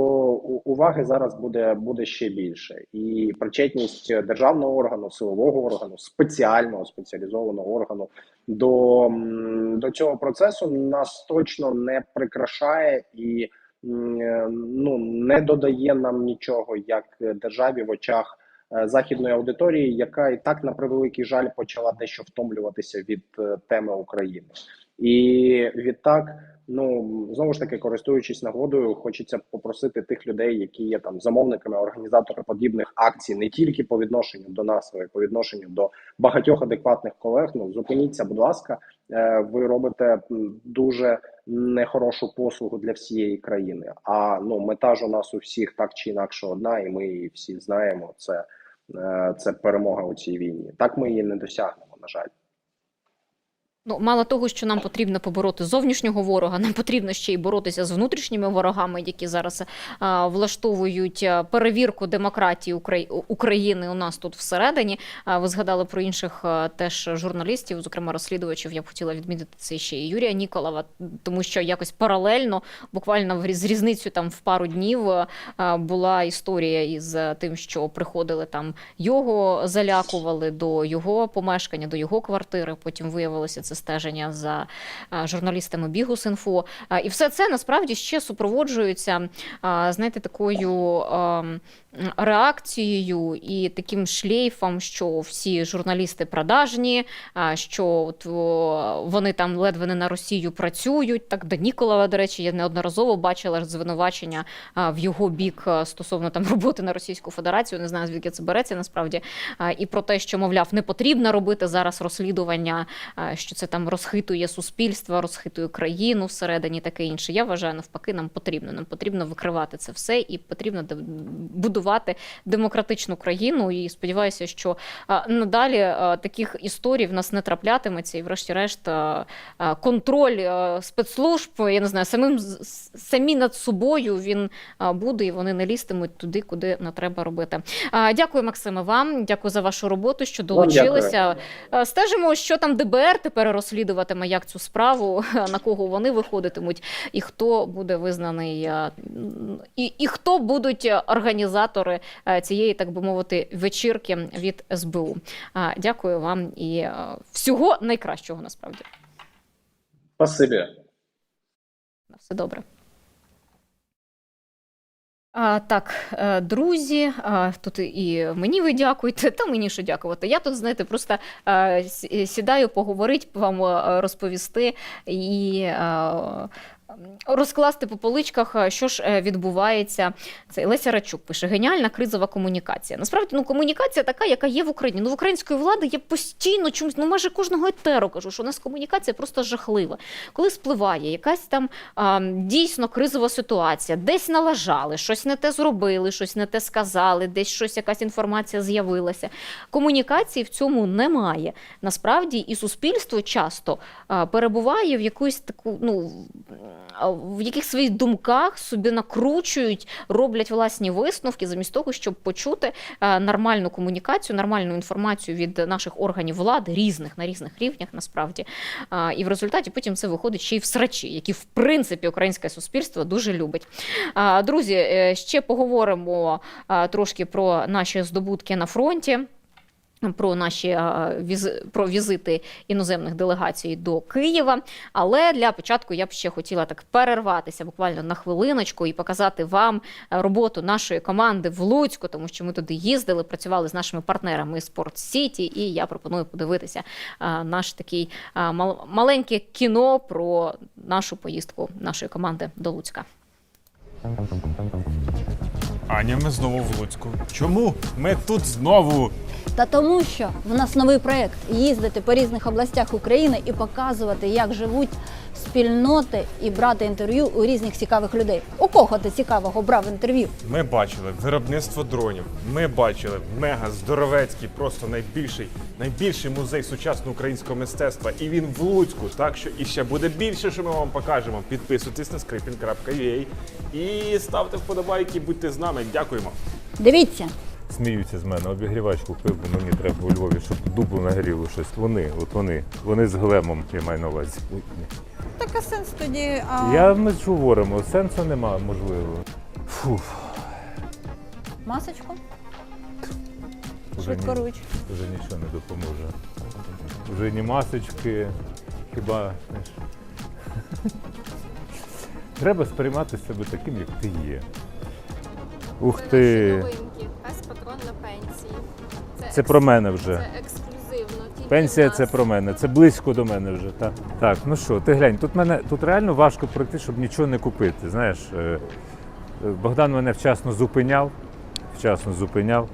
уваги зараз буде ще більше. І причетність державного органу, силового органу, спеціального, спеціалізованого органу до цього процесу нас точно не прикрашає і ну, не додає нам нічого як державі в очах західної аудиторії, яка і так, на превеликий жаль, почала дещо втомлюватися від теми України. І відтак, ну, знову ж таки, користуючись нагодою, хочеться попросити тих людей, які є там замовниками, організаторами подібних акцій, не тільки по відношенню до нас, але й по відношенню до багатьох адекватних колег, ну, зупиніться, будь ласка, ви робите дуже нехорошу послугу для всієї країни. А ну, мета ж у нас у всіх так чи інакше одна, і ми її всі знаємо, це перемога у цій війні. Так ми її не досягнемо, на жаль. Ну, мало того, що нам потрібно побороти зовнішнього ворога, нам потрібно ще й боротися з внутрішніми ворогами, які зараз влаштовують перевірку демократії України у нас тут всередині. Ви згадали про інших теж журналістів, зокрема розслідувачів. Я б хотіла відмітити це ще і Юрія Ніколова, тому що якось паралельно, буквально з різницею там в пару днів, була історія із тим, що приходили там, його залякували до його помешкання, до його квартири, потім виявилося це стеження за журналістами Бігус.Інфо. І все це насправді ще супроводжується, знаєте, такою реакцією і таким шлейфом, що всі журналісти продажні, що от вони там ледве не на Росію працюють. Так, до Ніколова, до речі, я неодноразово бачила звинувачення в його бік стосовно там роботи на Російську Федерацію, не знаю, звідки це береться насправді, і про те, що, мовляв, не потрібно робити зараз розслідування, що це там розхитує суспільство, розхитує країну всередині, таке інше. Я вважаю, навпаки, нам потрібно викривати це все і потрібно будувати демократичну країну. І сподіваюся, що надалі таких історій в нас не траплятиметься, і врешті-решт контроль спецслужб, я не знаю, самі над собою він буде, і вони не лізтимуть туди, куди не треба робити. Дякую, Максиме, вам. Дякую за вашу роботу, що долучилися. Стежимо, що там ДБР тепер розслідуватиме, як цю справу, на кого вони виходитимуть, і хто буде визнаний, і хто будуть організатори цієї, так би мовити, вечірки від СБУ. Дякую вам і всього найкращого, насправді. Спасибі. Все добре. Так, друзі, тут і мені ви дякуєте, та мені що дякувати. Я тут, знаєте, просто сідаю поговорити, вам розповісти і розкласти по поличках, що ж відбувається. Це Леся Рачук пише: геніальна кризова комунікація. Насправді, комунікація така, яка є в Україні. В української влади є постійно чомусь, майже кожного етеру кажу, що у нас комунікація просто жахлива. Коли спливає якась там дійсно кризова ситуація, десь налажали, щось не те зробили, щось не те сказали, десь якась інформація з'явилася. Комунікації в цьому немає. Насправді, і суспільство часто перебуває в якусь таку, в яких своїх думках собі накручують, роблять власні висновки, замість того, щоб почути нормальну комунікацію, нормальну інформацію від наших органів влади, на різних рівнях, насправді. І в результаті потім це виходить ще й в срачі, які, в принципі, українське суспільство дуже любить. Друзі, ще поговоримо трошки про наші здобутки на фронті, про візити іноземних делегацій до Києва. Але для початку я б ще хотіла так перерватися буквально на хвилиночку і показати вам роботу нашої команди в Луцьку, тому що ми туди їздили, працювали з нашими партнерами Sport City, і я пропоную подивитися наш такий маленьке кіно про нашу поїздку нашої команди до Луцька. Аня, ми знову в Луцьку. Чому ми тут знову? Та тому, що в нас новий проєкт – їздити по різних областях України і показувати, як живуть спільноти, і брати інтерв'ю у різних цікавих людей. У кого ти цікавого брав інтерв'ю? Ми бачили виробництво дронів, ми бачили мега здоровецький, просто найбільший музей сучасного українського мистецтва. І він в Луцьку, так що і ще буде більше, що ми вам покажемо. Підписуйтесь на skripin.ua і ставте вподобайки, будьте з нами. Дякуємо. Дивіться. Сміються з мене, обігрівач купив, бо мені треба у Львові, щоб дубу нагріло щось. Вони з глемом, я маю на увазі. Так а сенс тоді... Ми ж говоримо, сенсу нема, можливо. Масочку? Вже Швидкоруч. Вже нічого не допоможе. Вже ні масочки, хіба, знаєш. Треба сприймати себе таким, як ти є. Ух ти! Пес патрон на пенсії. Це про мене вже. Це ексклюзивно. Пенсія це про мене, це близько до мене вже. Так, ну що, ти глянь, тут реально важко пройти, щоб нічого не купити. Знаєш, Богдан мене вчасно зупиняв.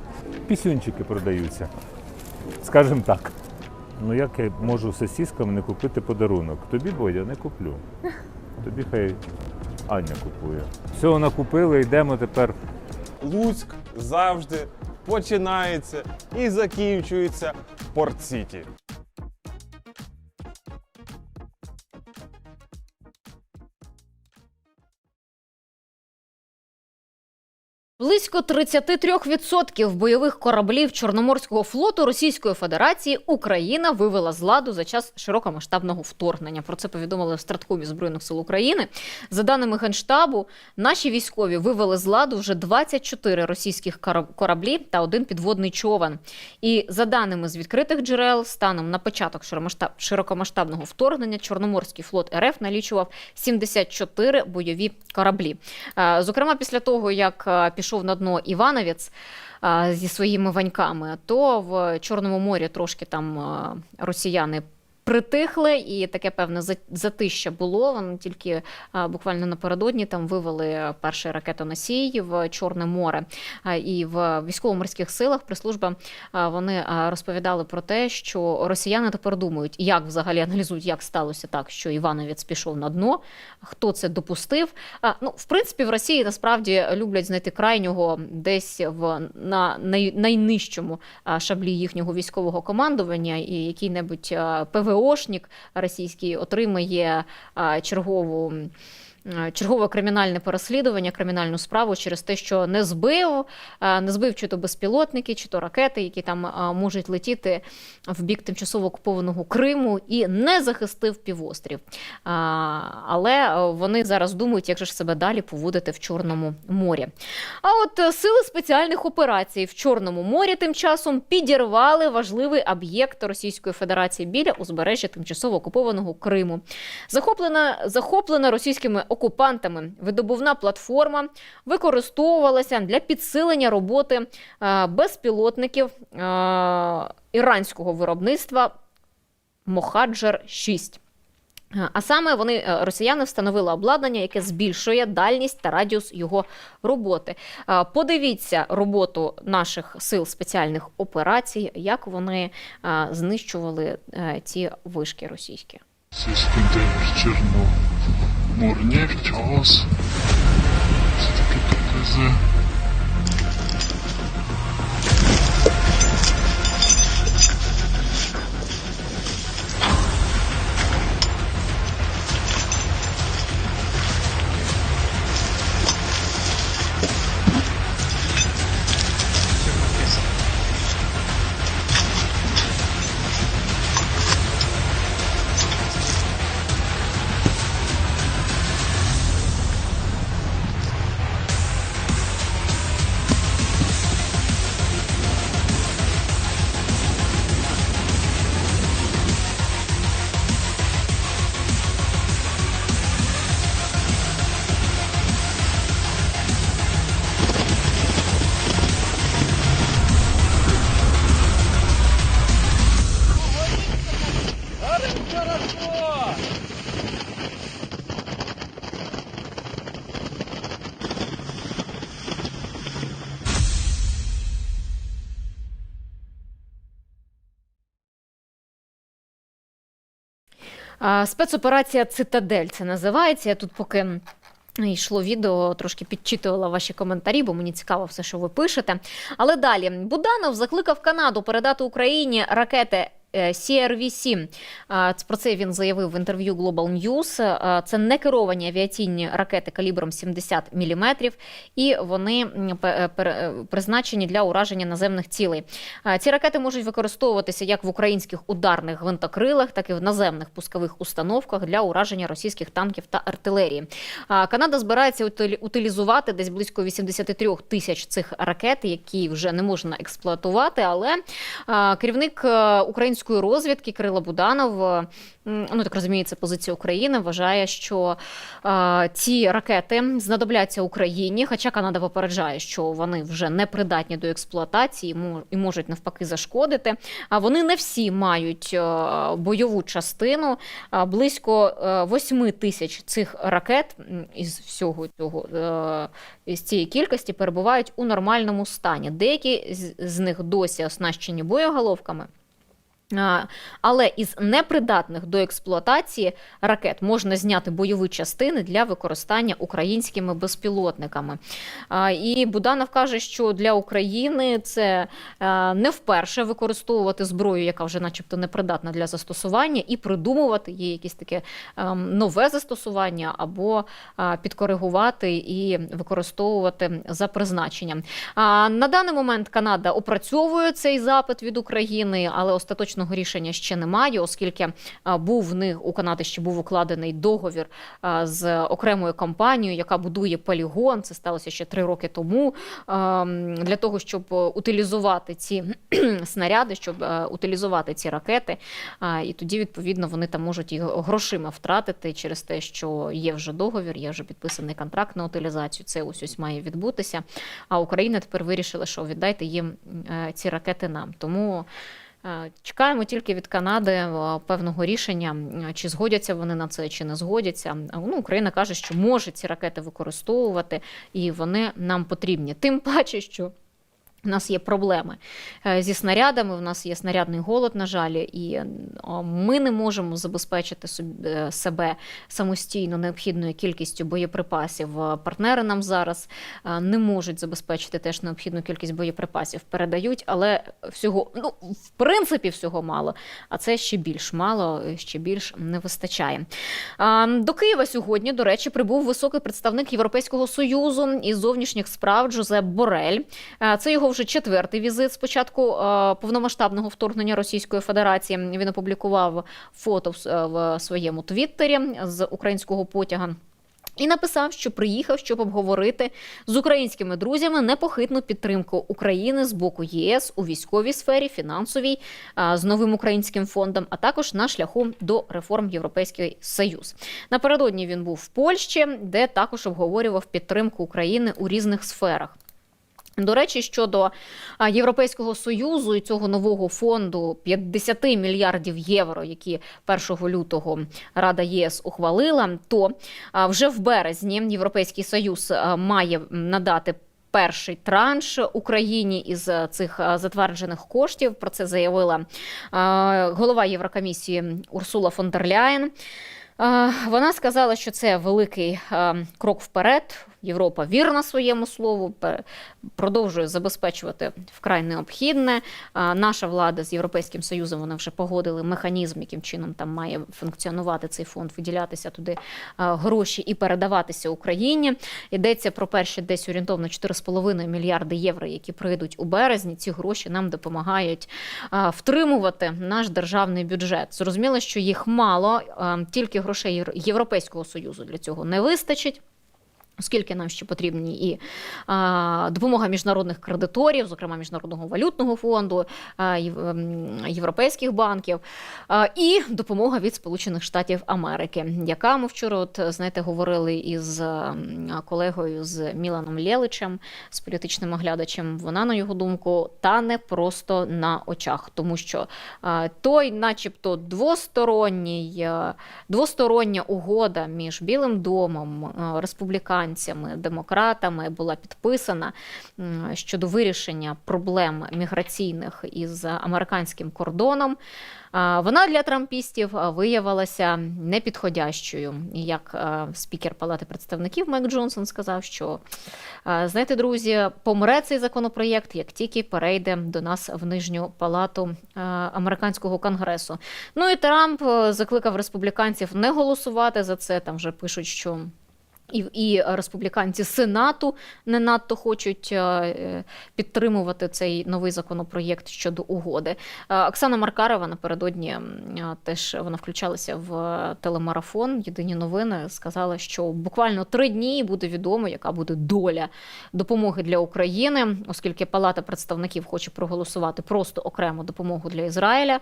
Пісюнчики продаються, скажімо так. Ну як я можу сосіскам не купити подарунок? Тобі, Бодя, не куплю. Тобі хай Аня купує. Все, накупили, йдемо тепер. Луцьк завжди починається і закінчується в Порт-Сіті. Близько 33% бойових кораблів Чорноморського флоту Російської Федерації Україна вивела з ладу за час широкомасштабного вторгнення. Про це повідомили в Страткомі Збройних сил України. За даними Генштабу, наші військові вивели з ладу вже 24 російських кораблі та 1 підводний човен. І за даними з відкритих джерел, станом на початок широкомасштабного вторгнення Чорноморський флот РФ налічував 74 бойові кораблі. Зокрема, після того, як пішов на дно Івановець зі своїми ваньками, то в Чорному морі трошки там росіяни притихли, і таке певне затища було. Вони тільки буквально напередодні там вивели перший ракетоносій в Чорне море. І в військово-морських силах прес-служба вони розповідали про те, що росіяни тепер думають, як взагалі аналізують, як сталося так, що Івановець пішов на дно, хто це допустив. В принципі, в Росії насправді люблять знайти крайнього десь на найнижчому шаблі їхнього військового командування, і який-небудь ПВОшник російський отримає чергове кримінальне переслідування, кримінальну справу через те, що не збив чи то безпілотники, чи то ракети, які там можуть летіти в бік тимчасово окупованого Криму, і не захистив півострів. Але вони зараз думають, як же ж себе далі поводити в Чорному морі. А от сили спеціальних операцій в Чорному морі тим часом підірвали важливий об'єкт Російської Федерації біля узбережжя тимчасово окупованого Криму. Захоплена російськими окупантами видобувна платформа використовувалася для підсилення роботи безпілотників іранського виробництва Мохаджер-6. А саме росіяни встановили обладнання, яке збільшує дальність та радіус його роботи. Подивіться роботу наших сил спеціальних операцій, як вони знищували ці вишки російські. Морнефть, ГАЗ, все-таки ПТЗ. Спецоперація «Цитадель» це називається. Я тут поки йшло відео, трошки підчитувала ваші коментарі, бо мені цікаво все, що ви пишете. Але далі. Буданов закликав Канаду передати Україні ракети CRV-7. Про це він заявив в інтерв'ю Global News. Це некеровані авіаційні ракети калібром 70 мм, і вони призначені для ураження наземних цілей. Ці ракети можуть використовуватися як в українських ударних гвинтокрилах, так і в наземних пускових установках для ураження російських танків та артилерії. Канада збирається утилізувати десь близько 83 тисяч цих ракет, які вже не можна експлуатувати, але керівник української розвідки Кирило Буданов, так розумію, це позиція України, вважає, що ці ракети знадобляться Україні, хоча Канада попереджає, що вони вже не придатні до експлуатації і можуть навпаки зашкодити. Вони не всі мають бойову частину. Близько 8 тисяч цих ракет із всього цього, із цієї кількості перебувають у нормальному стані. Деякі з них досі оснащені боєголовками. Але із непридатних до експлуатації ракет можна зняти бойові частини для використання українськими безпілотниками. І Буданов каже, що для України це не вперше використовувати зброю, яка вже начебто непридатна для застосування, і придумувати їй якесь таке нове застосування або підкоригувати і використовувати за призначенням. На даний момент Канада опрацьовує цей запит від України, але остаточно рішення ще немає, оскільки у Канади ще був укладений договір з окремою компанією, яка будує полігон. Це сталося ще 3 роки тому. Для того, щоб утилізувати ці снаряди, щоб утилізувати ці ракети. І тоді, відповідно, вони там можуть і грошима втратити через те, що є вже договір, є вже підписаний контракт на утилізацію. Це ось має відбутися. А Україна тепер вирішила, що віддайте їм ці ракети нам. Тому Чекаємо тільки від Канади певного рішення, чи згодяться вони на це, чи не згодяться. Україна каже, що може ці ракети використовувати, і вони нам потрібні. Тим паче, що у нас є проблеми зі снарядами, у нас є снарядний голод, на жаль, і ми не можемо забезпечити себе самостійно необхідною кількістю боєприпасів. Партнери нам зараз не можуть забезпечити теж необхідну кількість боєприпасів. Передають, але всього, в принципі, всього мало, а це ще більш мало, ще більш не вистачає. До Києва сьогодні, до речі, прибув високий представник Європейського Союзу із зовнішніх справ Джозеп Борель. Це його вже 4-й візит з початку повномасштабного вторгнення Російської Федерації. Він опублікував фото в своєму твіттері з українського потяга. І написав, що приїхав, щоб обговорити з українськими друзями непохитну підтримку України з боку ЄС у військовій сфері, фінансовій, з новим українським фондом, а також на шляху до реформ Європейський Союз. Напередодні він був в Польщі, де також обговорював підтримку України у різних сферах. До речі, щодо Європейського Союзу і цього нового фонду 50 мільярдів євро, які 1 лютого Рада ЄС ухвалила, то вже в березні Європейський Союз має надати перший транш Україні із цих затверджених коштів. Про це заявила голова Єврокомісії Урсула фон дер Ляєн. Вона сказала, що це великий крок вперед. Європа вірна своєму слову, продовжує забезпечувати вкрай необхідне. Наша влада з Європейським Союзом, вони вже погодили механізм, яким чином там має функціонувати цей фонд, виділятися туди гроші і передаватися Україні. Йдеться про перші десь орієнтовно 4,5 мільярди євро, які прийдуть у березні. Ці гроші нам допомагають втримувати наш державний бюджет. Зрозуміло, що їх мало, тільки грошей Європейського Союзу для цього не вистачить. Оскільки нам ще потрібні і допомога міжнародних кредиторів, зокрема Міжнародного валютного фонду, європейських банків, і допомога від Сполучених Штатів Америки, яка ми вчора, говорили із колегою, з Міланом Лєличем, з політичним оглядачем. Вона, на його думку, тане просто на очах, тому що той, начебто, двостороння угода між Білим домом, республіканцями, демократами була підписана щодо вирішення проблем міграційних із американським кордоном. Вона для трампістів виявилася непідходящою. І як спікер Палати представників Майк Джонсон сказав, що, знаєте, друзі, помре цей законопроєкт, як тільки перейде до нас в нижню палату американського конгресу. Ну і Трамп закликав республіканців не голосувати за це. Там вже пишуть, що і республіканці Сенату не надто хочуть підтримувати цей новий законопроєкт щодо угоди. Оксана Маркарова напередодні теж вона включалася в телемарафон «Єдині новини», сказала, що буквально 3 дні буде відомо, яка буде доля допомоги для України, оскільки Палата представників хоче проголосувати просто окрему допомогу для Ізраїля.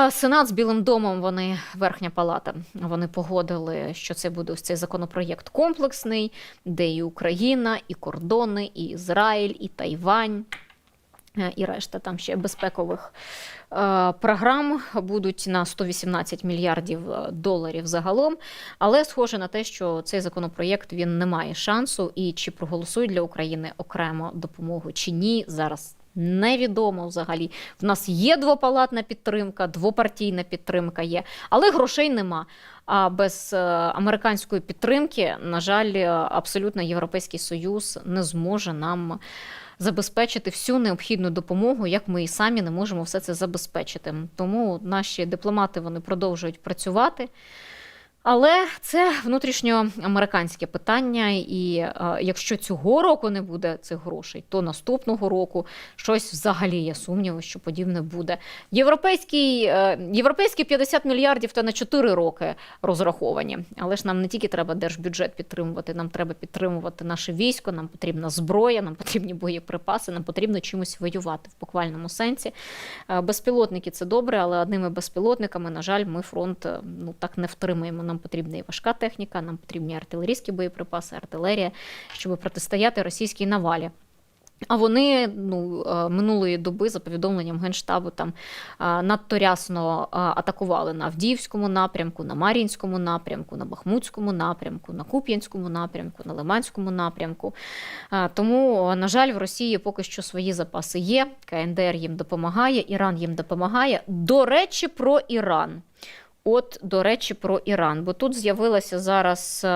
Сенат з Білим домом, Верхня Палата, вони погодили, що це буде ось цей законопроєкт комплексний, де і Україна, і кордони, і Ізраїль, і Тайвань, і решта там ще безпекових програм будуть на 118 мільярдів доларів загалом. Але схоже на те, що цей законопроєкт, він не має шансу, і чи проголосують для України окремо допомогу, чи ні, зараз невідомо взагалі. В нас є двопалатна підтримка, двопартійна підтримка є, але грошей нема. А без американської підтримки, на жаль, абсолютно Європейський Союз не зможе нам забезпечити всю необхідну допомогу, як ми і самі не можемо все це забезпечити. Тому наші дипломати, вони продовжують працювати. Але це внутрішньоамериканське питання, і якщо цього року не буде цих грошей, то наступного щось взагалі є сумніви, що подібне буде. Європейські 50 мільярдів та на 4 роки розраховані. Але ж нам не тільки треба держбюджет підтримувати, нам треба підтримувати наше військо, нам потрібна зброя, нам потрібні боєприпаси, нам потрібно чимось воювати в буквальному сенсі. Безпілотники – це добре, але одними безпілотниками, на жаль, ми фронт так не втримаємо. Нам потрібна і важка техніка, нам потрібні артилерійські боєприпаси, артилерія, щоб протистояти російській навалі. А вони минулої доби, за повідомленням Генштабу, там надто рясно атакували на Авдіївському напрямку, на Мар'їнському напрямку, на Бахмутському напрямку, на Куп'янському напрямку, на Лиманському напрямку. Тому, на жаль, в Росії поки що свої запаси є, КНДР їм допомагає, Іран їм допомагає. До речі, про Іран. До речі, про Іран. Бо тут з'явилася зараз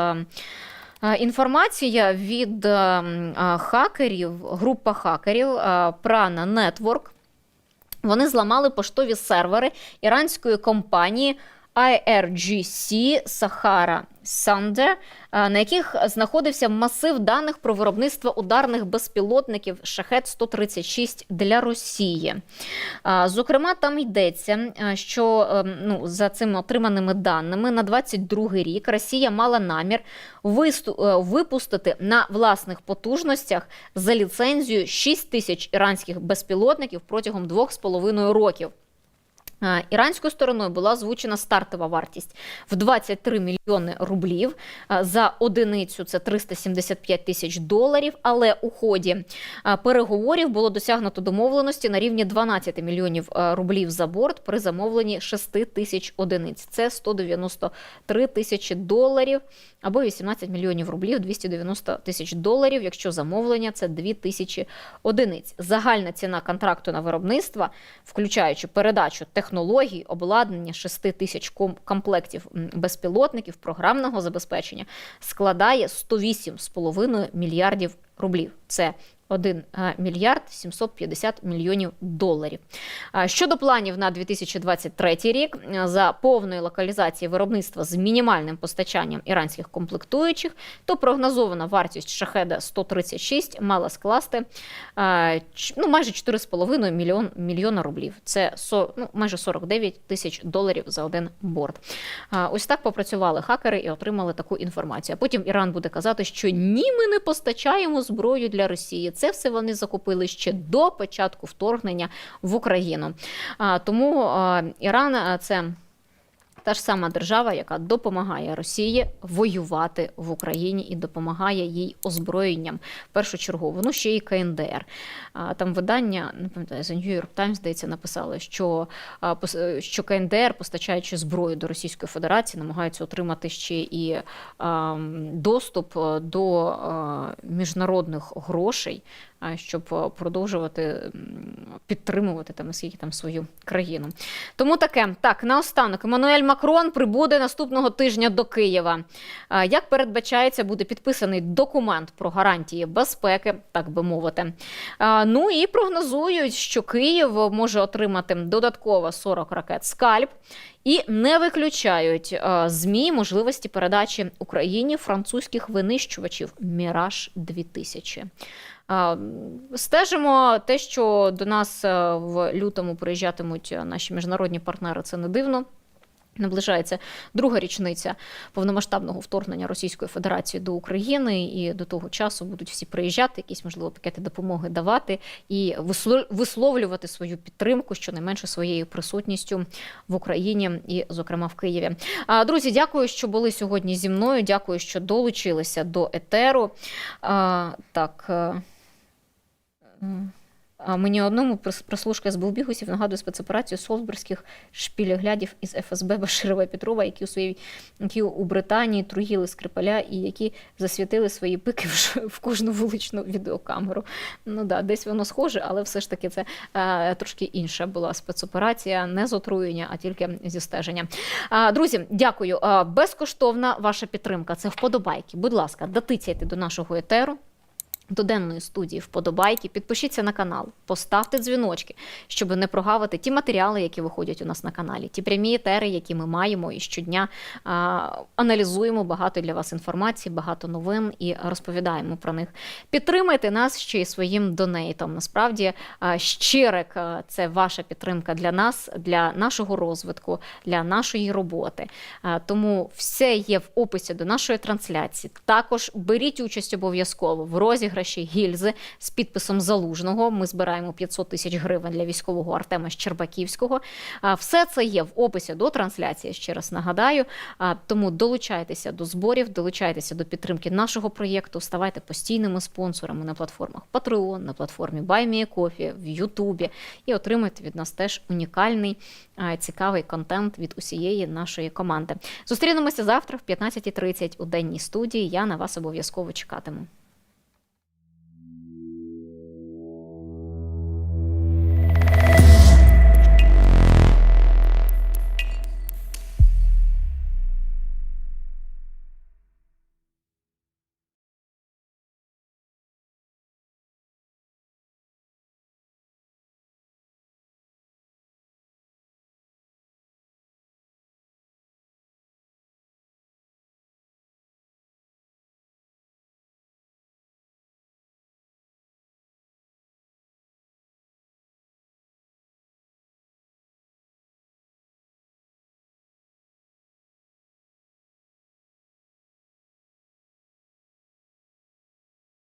інформація від хакерів, група хакерів Prana Network. Вони зламали поштові сервери іранської компанії IRGC Sahara Thunder, на яких знаходився масив даних про виробництво ударних безпілотників Шахед-136 для Росії. Зокрема, там йдеться, що за цими отриманими даними на 2022 рік Росія мала намір випустити на власних потужностях за ліцензією 6 тисяч іранських безпілотників протягом 2,5 років. Іранською стороною була озвучена стартова вартість в 23 мільйони рублів. За одиницю це 375 тисяч доларів, але у ході переговорів було досягнуто домовленості на рівні 12 мільйонів рублів за борт при замовленні 6 тисяч одиниць. Це 193 тисячі доларів або 18 мільйонів рублів, 290 тисяч доларів, якщо замовлення це 2 тисячі одиниць. Загальна ціна контракту на виробництво, включаючи передачу технологій, обладнання 6 тисяч комплектів безпілотників, програмного забезпечення, складає 108,5 мільярдів рублів. Це 1 мільярд 750 мільйонів доларів. Щодо планів на 2023 рік, за повної локалізації виробництва з мінімальним постачанням іранських комплектуючих, то прогнозована вартість Шахеда-136 мала скласти майже 4,5 мільйона рублів. Це майже 49 тисяч доларів за один борт. Ось так попрацювали хакери і отримали таку інформацію. А потім Іран буде казати, що ні, ми не постачаємо зброю для Росії. Це все вони закупили ще до початку вторгнення в Україну. Тому Іран – це та ж сама держава, яка допомагає Росії воювати в Україні і допомагає їй озброєнням першочергово. Ну, ще й КНДР. Там видання, не пам'ятаю, The New York Times, здається, написали, що КНДР, постачаючи зброю до Російської Федерації, намагаються отримати ще і доступ до міжнародних грошей, щоб продовжувати підтримувати свою країну. Тому таке. Так, наостанок. Еммануель Макрон прибуде наступного тижня до Києва. Як передбачається, буде підписаний документ про гарантії безпеки, так би мовити. Ну і прогнозують, що Київ може отримати додатково 40 ракет «Скальп». І не виключають ЗМІ можливості передачі Україні французьких винищувачів «Міраж-2000». Стежимо те, що до нас в лютому приїжджатимуть наші міжнародні партнери, це не дивно. Наближається друга річниця повномасштабного вторгнення Російської Федерації до України, і до того часу будуть всі приїжджати, якісь, можливо, пакети допомоги давати і висловлювати свою підтримку, щонайменше своєю присутністю в Україні і, зокрема, в Києві. Друзі, дякую, що були сьогодні зі мною, дякую, що долучилися до етеру. Мені одному прес-служка СБУ Бігусів нагадує спецоперацію солсберських шпілеглядів із ФСБ Баширова і Петрова, які у Британії труїли Скрипаля і які засвітили свої пики в кожну вуличну відеокамеру. Ну да, десь воно схоже, але все ж таки це трошки інша була спецоперація, не з отруєння, а тільки зі стеження. Друзі, дякую. Безкоштовна ваша підтримка – це вподобайки. Будь ласка, дотицяйте до нашого етеру, до денної студії вподобайки, підпишіться на канал, поставте дзвіночки, щоб не прогавити ті матеріали, які виходять у нас на каналі, ті прямі етери, які ми маємо і щодня аналізуємо багато для вас інформації, багато новин і розповідаємо про них. Підтримайте нас ще й своїм донейтом. Насправді, щирик – це ваша підтримка для нас, для нашого розвитку, для нашої роботи. Тому все є в описі до нашої трансляції. Також беріть участь обов'язково в розіграші розіграші гільзи з підписом Залужного. Ми збираємо 500 тисяч гривень для військового Артема Щербаківського. Все це є в описі до трансляції, ще раз нагадаю. Тому долучайтеся до зборів, долучайтеся до підтримки нашого проєкту, ставайте постійними спонсорами на платформах Patreon, на платформі Buy Me a Coffee, в Ютубі і отримайте від нас теж унікальний, цікавий контент від усієї нашої команди. Зустрінемося завтра в 15:30 у денній студії. Я на вас обов'язково чекатиму.